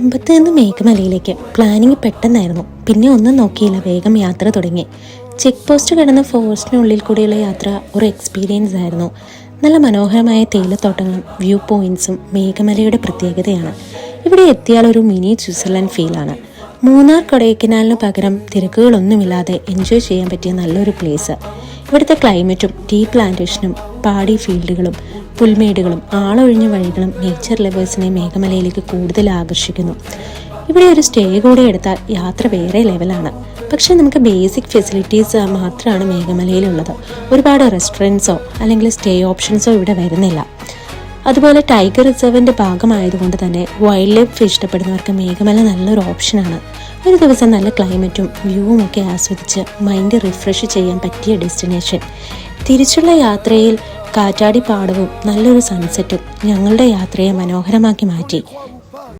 കമ്പത്ത് നിന്ന് മേഘമലയിലേക്ക് പ്ലാനിങ് പെട്ടെന്നായിരുന്നു. പിന്നെ ഒന്നും നോക്കിയില്ല, വേഗം യാത്ര തുടങ്ങി. ചെക്ക് പോസ്റ്റ് കിടന്ന ഫോറസ്റ്റിനുള്ളിൽ കൂടിയുള്ള യാത്ര ഒരു എക്സ്പീരിയൻസ് ആയിരുന്നു. നല്ല മനോഹരമായ തേയിലത്തോട്ടങ്ങളും വ്യൂ പോയിന്റ്സും മേഘമലയുടെ പ്രത്യേകതയാണ്. ഇവിടെ എത്തിയാൽ ഒരു മിനി സ്വിറ്റ്സർലൻഡ് ഫീലാണ്. മൂന്നാർ കൊടൈക്കനാലിന് പകരം തിരക്കുകളൊന്നുമില്ലാതെ എൻജോയ് ചെയ്യാൻ പറ്റിയ നല്ലൊരു പ്ലേസ്. ഇവിടുത്തെ ക്ലൈമറ്റും ടീ പ്ലാന്റേഷനും പാടി ഫീൽഡുകളും പുൽമേടുകളും ആളൊഴിഞ്ഞ വഴികളും നേച്ചർ ലവേഴ്സിനെ മേഘമലയിലേക്ക് കൂടുതൽ ആകർഷിക്കുന്നു. ഇവിടെ ഒരു സ്റ്റേ കൂടെ എടുത്താൽ യാത്ര വേറെ ലെവലാണ്. പക്ഷെ നമുക്ക് ബേസിക് ഫെസിലിറ്റീസ് മാത്രമാണ് മേഘമലയിലുള്ളത്. ഒരുപാട് റെസ്റ്റോറൻറ്റ്സോ അല്ലെങ്കിൽ സ്റ്റേ ഓപ്ഷൻസോ ഇവിടെ വരുന്നില്ല. അതുപോലെ ടൈഗർ റിസർവിൻ്റെ ഭാഗമായതുകൊണ്ട് തന്നെ വൈൽഡ് ലൈഫ് ഇഷ്ടപ്പെടുന്നവർക്ക് മേഘമല നല്ലൊരു ഓപ്ഷനാണ്. ഒരു ദിവസം നല്ല ക്ലൈമറ്റും വ്യൂവും ഒക്കെ ആസ്വദിച്ച് മൈൻഡ് റിഫ്രഷ് ചെയ്യാൻ പറ്റിയ ഡെസ്റ്റിനേഷൻ. തിരിച്ചുള്ള യാത്രയിൽ കാറ്റാടിപ്പാടവും നല്ലൊരു സൺസെറ്റും ഞങ്ങളുടെ യാത്രയെ മനോഹരമാക്കി മാറ്റി.